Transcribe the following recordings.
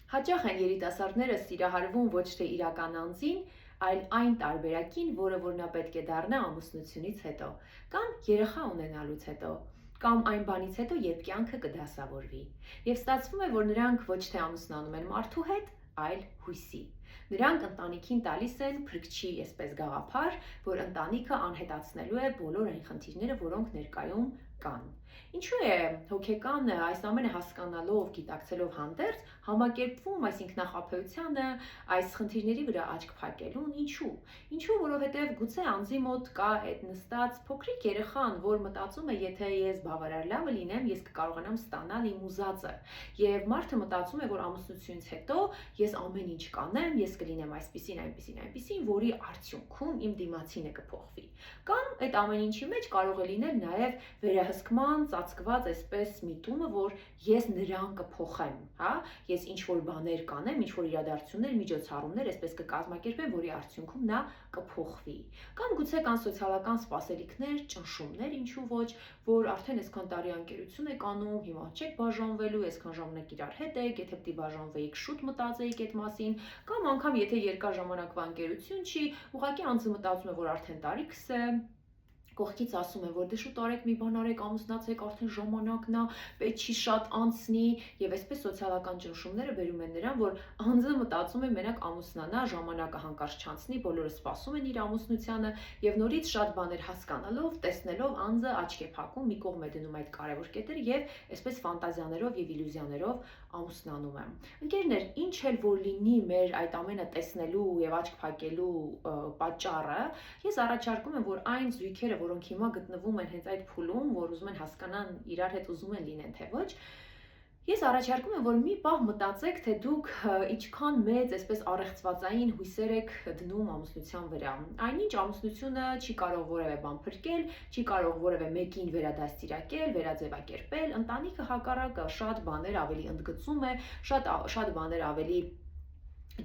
Հաճախ են երիտասարդները սիրահարվում ոչ թե իրական անձին, այլ այն տարբերակին, որ նա պետք է դառնա ամուսնությունից հետո, կամ երեխա ունենալուց հետո, կամ այն բանից հետո, երբ կյանքը կդասավորվի։ Եվ ստացվում է, որ նրանք ոչ թե ամուսնանում են մարդու հետ, այլ հույսի։ Նրանք ընտանիքին տալիս են փրկչի այսպես գաղափար, որ ընտանիքը անհետացնելու է բոլոր այն խնդիրները, որոնք ներկայում կան։ Ինչու է հոգեկանը այս ամենը հասկանալով, գիտակցելով հանդերձ, համակերպվում այս ինքնախապեյությանը, այս խնդիրների վրա աչք փակելուն, ինչու։ Ինչու, որովհետև գուցե անձի մոտ կա այդ նստած փոքրիկ երեխան, որ մտածում է, եթե ես բավարար լավը լինեմ, ես կկարողանամ ստանալ իմ ուզածը։ Եվ մարդը մտածում է, որ ամուսնությունից հետո ես ամեն ինչ կանեմ, ես կլինեմ այսպիսին, այնպիսին, որի արդյունքում իմ դիմացինը կփոխվի։ Կամ այդ ամեն ինչի մեջ կարող է լինել նաև վերահսկման ծածկված այսպես միտումը, որ ես նրան կփոխեմ, հա, ես ինչ որ բաներ կանեմ, ինչ որ իրադարձություններ, միջոցառումներ այսպես կկազմակերպեմ, որի արդյունքում նա կփոխվի։ Կամ գուցե կան սոցիալական սպասելիքներ, ճնշումներ, ինչու ոչ, որ արդեն այսքան տարի ընկերություն եք անում, հիմա չեք բաժանվելու, այսքան ժամանակ իրար հետ եք, եթե պիտի բաժանվեիք, շուտ մտածեիք այդ մասին, կամ անգամ եթե երկար ժամանակվա ընկերություն չի, ուղղակի անձը մտածում է, որ արդեն տարիքս է, կողքից ասում են, որ դե շուտ արեք մի բան արեք, ամուսնացեք, արդեն ժամանակն է, պետք չի շատ անցնի, եւ այսպես սոցիալական ճնշումները բերում են նրան, որ անձը մտածում է մենակ ամուսնանա, ժամանակը հանկարծ չանցնի, բոլորը սպասում են իր ամուսնությանը եւ նորից շատ բաներ հասկանալով, տեսնելով անձը աչք է փակում, մի կողմ է դնում այդ կարևոր կետերը եւ այսպես ֆանտազիաներով եւ իլյուզիաներով ամուսնանում է։ Ընկերներ, ինչ էլ որ լինի մեր այդ ամենը տեսնելու եւ աչք փակելու պատճառը, ես առաջարկում եմ, որ այն զույգերը, որոնք հիմա գտնվում են հենց այդ փուլում, որ ուզում են հասկանան իրար հետ ուզում են լինեն թե ոչ, ես առաջարկում եմ, որ մի պահ մտածեք, թե դուք ինչքան մեծ այսպես առեղծվածային հույսեր եք դնում ամուսնության վրա։ Այնինչ ամուսնությունը չի կարող որևէ բան փրկել, չի կարող որևէ մեկին վերադաստիարակել, վերաձևակերպել, ընտանիքը հակառակը շատ բաներ ավելի ընդգծում է, շատ բաներ ավելի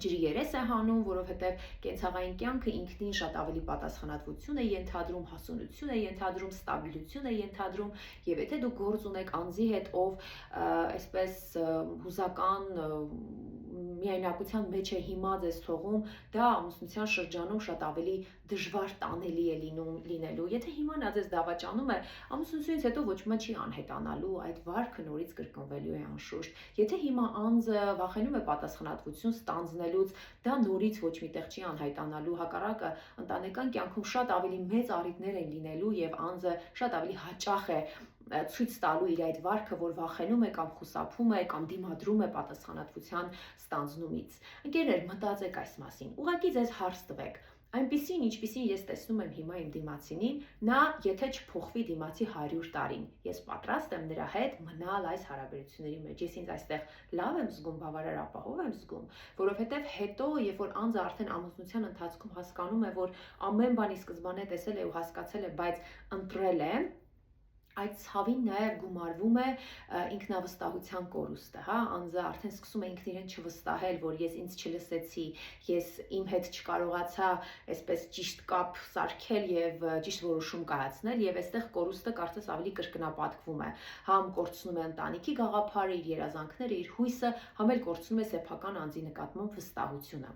ջրի երես է հանում, որովհետև կենցաղային կյանքը ինքնին շատ ավելի պատասխանատվություն է ենթադրում, հասունություն է ենթադրում, ստաբիլություն է ենթադրում, եւ եթե դուք գործ ունեք անձի հետ, ով այսպես հուզական միայնակության մեջ է հիմա ձեզ թողում, դա ամուսնության շրջանում շատ ավելի դժվար տանելի է լինելու։ Եթե հիմա նա ձեզ դավաճանում է, ամուսնությունից հետո ոչ ոք չի անհետանալու, այդ վարքը նորից կրկնվելու է անշուշտ։ Եթե հիմա անձը վախենում է պատասխանատվություն ստանձնելուց, դա նորից ոչ միտեղ չի անհայտանալու, հակառակը ընտանեկան կյանքում շատ ավելի մեծ առիթներ են լինելու եւ անձը շատ ավելի հաճախ է ցույց տալու իր այդ վարքը, որ վախենում է կամ խուսափում է կամ դիմադրում է պատասխանատվության ստանձնումից։ Ընկերներ, մտածեք այս մասին։ Ուղղակի ձեզ հարց տվեք. այնպիսին, ինչպիսին ես տեսնում եմ հիմա իմ դիմացինին, նա եթե չփոխվի դիմացի 100 տարին, ես պատրաստ եմ նրա հետ մնալ այս հարաբերությունների մեջ։ Ես ինձ այստեղ լավ եմ զգում, բավարար ապահով եմ զգում, որովհետև հետո, երբ որ անձը արդեն ամուսնության ընթացքում հասկանում է, որ ամեն բանի սկզբանե տեսել է ու հասկացել է, բայց ընտրել է, այդ ցավին նաև գումարվում է ինքնավստահության կորուստը, հա, անձը արդեն սկսում է ինքն իրեն չվստահել, որ ես ինձ չլսեցի, ես իմ հետ չկարողացա այսպես ճիշտ կապ սարքել եւ ճիշտ որոշում կայացնել եւ այստեղ կորուստը կարծես ավելի կրկնապատկվում է, համ կորցնում է ընտանիքի գաղափարը, իր երազանքները, իր հույսը, համ էլ կորցնում է սեփական անձի նկատմամբ վստահությունը։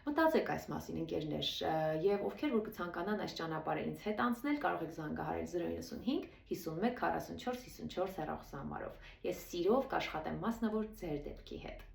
Մտածեք այս մասին, ընկերներ, եւ ովքեր որ կցանկանան այս ճանապարհը ինձ հետ անցնել, կարող եք զանգահարել 095 51 44 54 հեռախոսահամարով։ Ես սիրով կաշխատեմ մասնավոր ձեր դեպքի հետ։